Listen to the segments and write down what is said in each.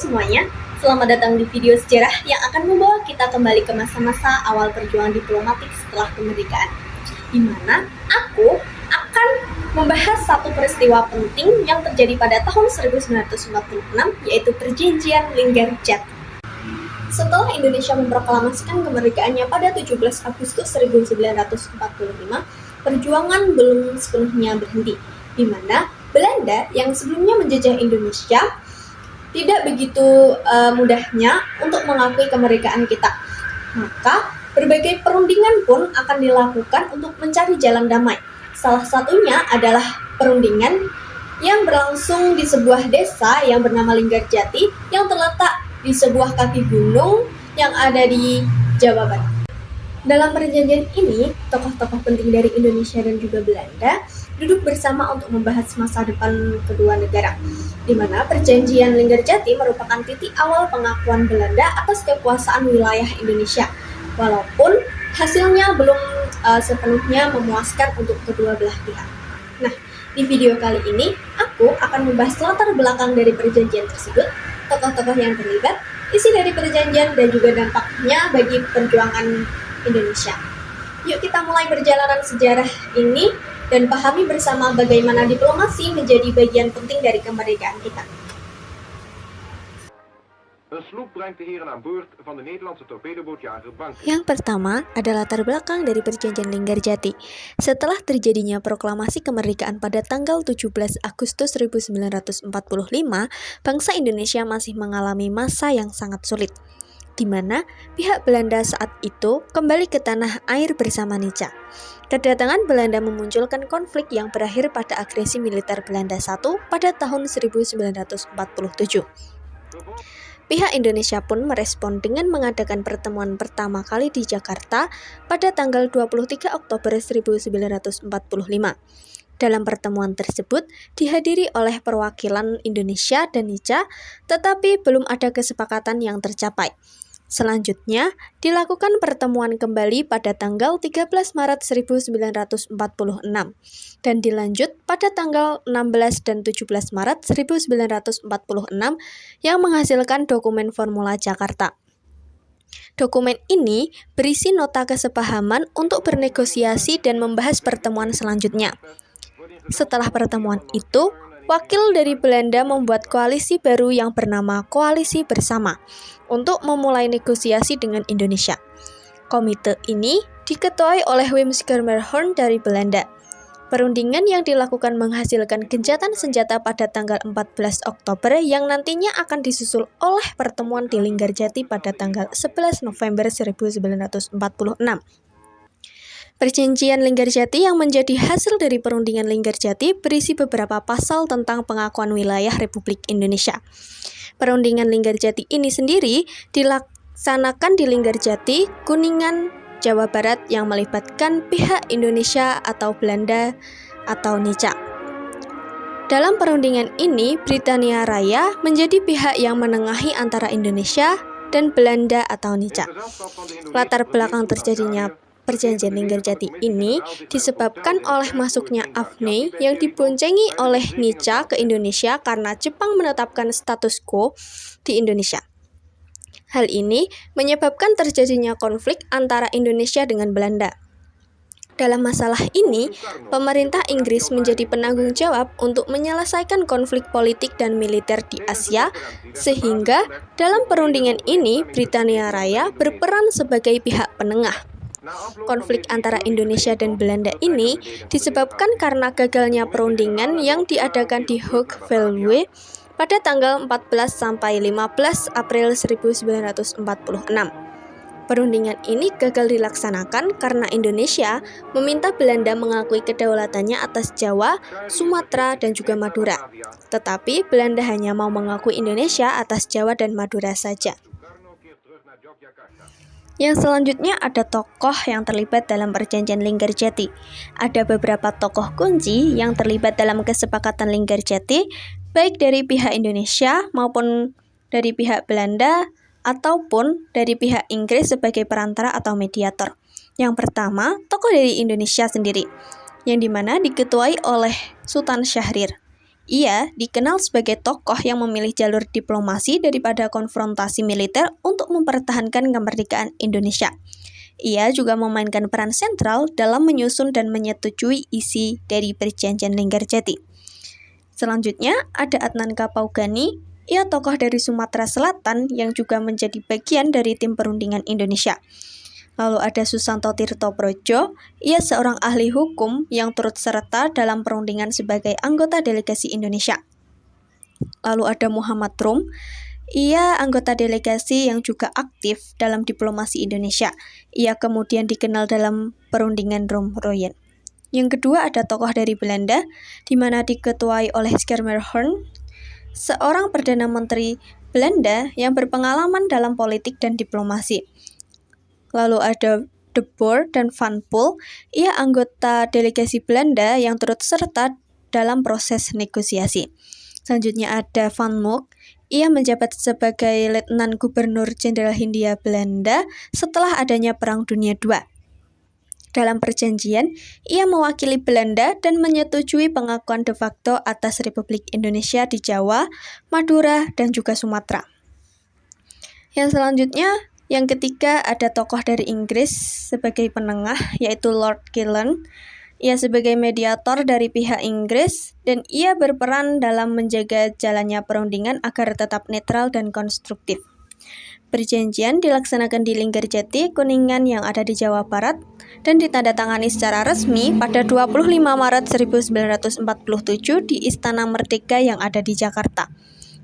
semuanya, selamat datang di video sejarah yang akan membawa kita kembali ke masa-masa awal perjuangan diplomatik setelah kemerdekaan, di mana aku akan membahas satu peristiwa penting yang terjadi pada tahun 1946, yaitu Perjanjian Linggarjati. Setelah Indonesia memproklamasikan kemerdekaannya pada 17 Agustus 1945, perjuangan belum sepenuhnya berhenti, di mana Belanda yang sebelumnya menjajah Indonesia tidak begitu mudahnya untuk mengakui kemerdekaan kita. Maka berbagai perundingan pun akan dilakukan untuk mencari jalan damai. Salah satunya adalah perundingan yang berlangsung di sebuah desa yang bernama Linggarjati yang terletak di sebuah kaki gunung yang ada di Jawa Barat. Dalam perjanjian ini, tokoh-tokoh penting dari Indonesia dan juga Belanda duduk bersama untuk membahas masa depan kedua negara, di mana Perjanjian Linggarjati merupakan titik awal pengakuan Belanda atas kekuasaan wilayah Indonesia, walaupun hasilnya belum sepenuhnya memuaskan untuk kedua belah pihak. Nah, di video kali ini, aku akan membahas latar belakang dari perjanjian tersebut, tokoh-tokoh yang terlibat, isi dari perjanjian, dan juga dampaknya bagi perjuangan Indonesia. Yuk kita mulai perjalanan sejarah ini dan pahami bersama bagaimana diplomasi menjadi bagian penting dari kemerdekaan kita. Yang pertama adalah latar belakang dari Perjanjian Linggarjati. Setelah terjadinya proklamasi kemerdekaan pada tanggal 17 Agustus 1945, bangsa Indonesia masih mengalami masa yang sangat sulit, di mana pihak Belanda saat itu kembali ke tanah air bersama Nica. Kedatangan Belanda memunculkan konflik yang berakhir pada agresi militer Belanda I pada tahun 1947. Pihak Indonesia pun merespon dengan mengadakan pertemuan pertama kali di Jakarta pada tanggal 23 Oktober 1945. Dalam pertemuan tersebut dihadiri oleh perwakilan Indonesia dan Nica, tetapi belum ada kesepakatan yang tercapai. Selanjutnya, dilakukan pertemuan kembali pada tanggal 13 Maret 1946 dan dilanjut pada tanggal 16 dan 17 Maret 1946 yang menghasilkan dokumen Formula Jakarta. Dokumen ini berisi nota kesepahaman untuk bernegosiasi dan membahas pertemuan selanjutnya. Setelah pertemuan itu, wakil dari Belanda membuat koalisi baru yang bernama Koalisi Bersama untuk memulai negosiasi dengan Indonesia. Komite ini diketuai oleh Wim Schermerhorn dari Belanda. Perundingan yang dilakukan menghasilkan gencatan senjata pada tanggal 14 Oktober yang nantinya akan disusul oleh pertemuan di Linggarjati pada tanggal 11 November 1946. Perjanjian Linggarjati yang menjadi hasil dari perundingan Linggarjati berisi beberapa pasal tentang pengakuan wilayah Republik Indonesia. Perundingan Linggarjati ini sendiri dilaksanakan di Linggarjati, Kuningan, Jawa Barat yang melibatkan pihak Indonesia atau Belanda atau Nica. Dalam perundingan ini, Britania Raya menjadi pihak yang menengahi antara Indonesia dan Belanda atau Nica. Latar belakang terjadinya Perjanjian Linggarjati ini disebabkan oleh masuknya Afne yang diboncengi oleh Nica ke Indonesia karena Jepang menetapkan status quo di Indonesia. Hal ini menyebabkan terjadinya konflik antara Indonesia dengan Belanda. Dalam masalah ini, pemerintah Inggris menjadi penanggung jawab untuk menyelesaikan konflik politik dan militer di Asia, sehingga dalam perundingan ini Britania Raya berperan sebagai pihak penengah. Konflik antara Indonesia dan Belanda ini disebabkan karena gagalnya perundingan yang diadakan di Hoek Veluwe pada tanggal 14 sampai 15 April 1946. Perundingan ini gagal dilaksanakan karena Indonesia meminta Belanda mengakui kedaulatannya atas Jawa, Sumatera, dan juga Madura. Tetapi Belanda hanya mau mengakui Indonesia atas Jawa dan Madura saja. Yang selanjutnya ada tokoh yang terlibat dalam Perjanjian Linggarjati. Ada beberapa tokoh kunci yang terlibat dalam kesepakatan Linggarjati, baik dari pihak Indonesia maupun dari pihak Belanda ataupun dari pihak Inggris sebagai perantara atau mediator. Yang pertama, tokoh dari Indonesia sendiri, yang dimana diketuai oleh Sultan Syahrir. Ia dikenal sebagai tokoh yang memilih jalur diplomasi daripada konfrontasi militer untuk mempertahankan kemerdekaan Indonesia. Ia juga memainkan peran sentral dalam menyusun dan menyetujui isi dari Perjanjian Linggarjati. Selanjutnya ada Adnan Kapaugani. Ia tokoh dari Sumatera Selatan yang juga menjadi bagian dari tim perundingan Indonesia. Lalu ada Susanto Tirto Projo, ia seorang ahli hukum yang turut serta dalam perundingan sebagai anggota delegasi Indonesia. Lalu ada Muhammad Rum, ia anggota delegasi yang juga aktif dalam diplomasi Indonesia. Ia kemudian dikenal dalam perundingan Rom-Royen. Yang kedua ada tokoh dari Belanda, di mana diketuai oleh Schermerhorn, seorang Perdana Menteri Belanda yang berpengalaman dalam politik dan diplomasi. Lalu ada De Boer dan Van Poel, ia anggota delegasi Belanda yang turut serta dalam proses negosiasi. Selanjutnya ada Van Mook, ia menjabat sebagai Letnan Gubernur Jenderal Hindia Belanda setelah adanya Perang Dunia II. Dalam perjanjian, ia mewakili Belanda dan menyetujui pengakuan de facto atas Republik Indonesia di Jawa, Madura, dan juga Sumatera. Yang selanjutnya, yang ketiga ada tokoh dari Inggris sebagai penengah, yaitu Lord Kellan. Ia sebagai mediator dari pihak Inggris dan ia berperan dalam menjaga jalannya perundingan agar tetap netral dan konstruktif. Perjanjian dilaksanakan di Linggarjati, Kuningan yang ada di Jawa Barat dan ditandatangani secara resmi pada 25 Maret 1947 di Istana Merdeka yang ada di Jakarta.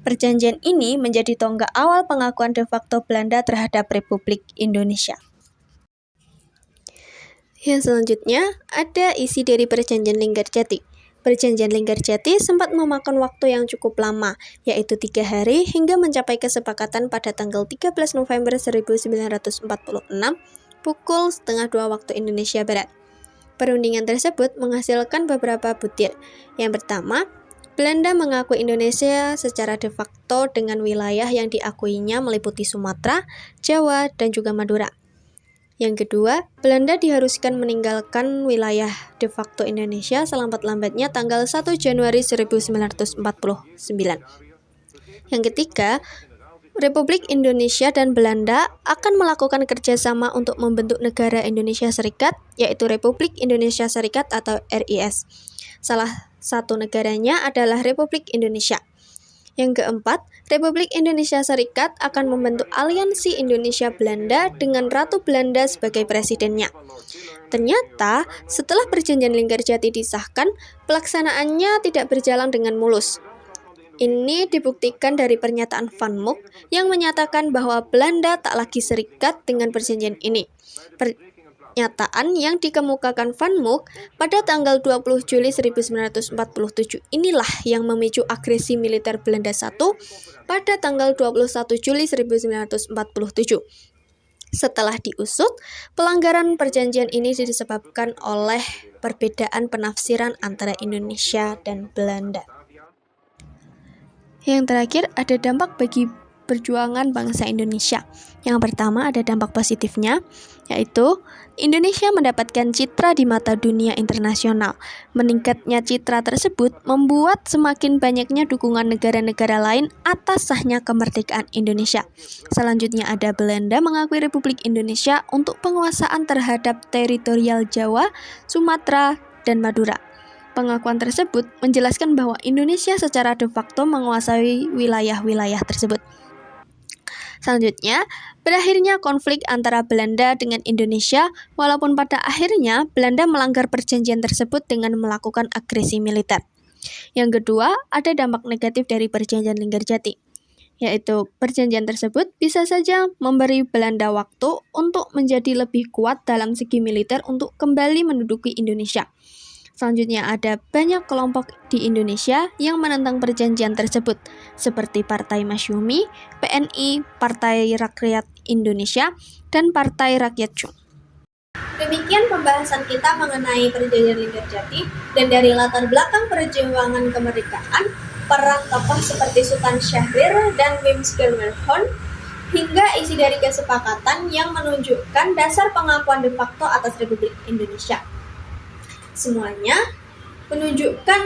Perjanjian ini menjadi tonggak awal pengakuan de facto Belanda terhadap Republik Indonesia. Yang selanjutnya ada isi dari Perjanjian Linggarjati. Perjanjian Linggarjati sempat memakan waktu yang cukup lama, yaitu 3 hari hingga mencapai kesepakatan pada tanggal 13 November 1946 pukul 1:30 waktu Indonesia Barat. Perundingan tersebut menghasilkan beberapa butir. Yang pertama, Belanda mengakui Indonesia secara de facto dengan wilayah yang diakuinya meliputi Sumatera, Jawa, dan juga Madura. Yang kedua, Belanda diharuskan meninggalkan wilayah de facto Indonesia selambat-lambatnya tanggal 1 Januari 1949. Yang ketiga, Republik Indonesia dan Belanda akan melakukan kerjasama untuk membentuk negara Indonesia Serikat, yaitu Republik Indonesia Serikat atau RIS. Salah satu negaranya adalah Republik Indonesia. Yang keempat, Republik Indonesia Serikat akan membentuk aliansi Indonesia-Belanda dengan Ratu Belanda sebagai presidennya. Ternyata, setelah Perjanjian Linggarjati disahkan, pelaksanaannya tidak berjalan dengan mulus. Ini dibuktikan dari pernyataan Van Mook yang menyatakan bahwa Belanda tak lagi serikat dengan perjanjian ini. Pernyataan yang dikemukakan Van Mook pada tanggal 20 Juli 1947 inilah yang memicu agresi militer Belanda I pada tanggal 21 Juli 1947. Setelah diusut, pelanggaran perjanjian ini disebabkan oleh perbedaan penafsiran antara Indonesia dan Belanda. Yang terakhir ada dampak bagi perjuangan bangsa Indonesia. Yang pertama ada dampak positifnya, yaitu Indonesia mendapatkan citra di mata dunia internasional. Meningkatnya citra tersebut membuat semakin banyaknya dukungan negara-negara lain atas sahnya kemerdekaan Indonesia. Selanjutnya ada Belanda mengakui Republik Indonesia untuk penguasaan terhadap teritorial Jawa, Sumatera, dan Madura. Pengakuan tersebut menjelaskan bahwa Indonesia secara de facto menguasai wilayah-wilayah tersebut. Selanjutnya, berakhirnya konflik antara Belanda dengan Indonesia, walaupun pada akhirnya Belanda melanggar perjanjian tersebut dengan melakukan agresi militer. Yang kedua, ada dampak negatif dari Perjanjian Linggarjati, yaitu perjanjian tersebut bisa saja memberi Belanda waktu untuk menjadi lebih kuat dalam segi militer untuk kembali menduduki Indonesia. Selanjutnya ada banyak kelompok di Indonesia yang menentang perjanjian tersebut, seperti Partai Masyumi, PNI, Partai Rakyat Indonesia, dan Partai Rakyat Chun. Demikian pembahasan kita mengenai Perjanjian Linggarjati dan dari latar belakang perjuangan kemerdekaan, peran tokoh seperti Sultan Syahrir dan Wim Schermerhorn, hingga isi dari kesepakatan yang menunjukkan dasar pengakuan de facto atas Republik Indonesia. Semuanya menunjukkan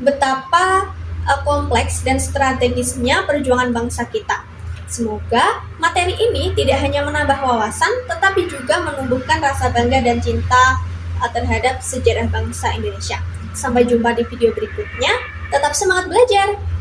betapa kompleks dan strategisnya perjuangan bangsa kita. Semoga materi ini tidak hanya menambah wawasan, tetapi juga menumbuhkan rasa bangga dan cinta terhadap sejarah bangsa Indonesia. Sampai jumpa di video berikutnya. Tetap semangat belajar!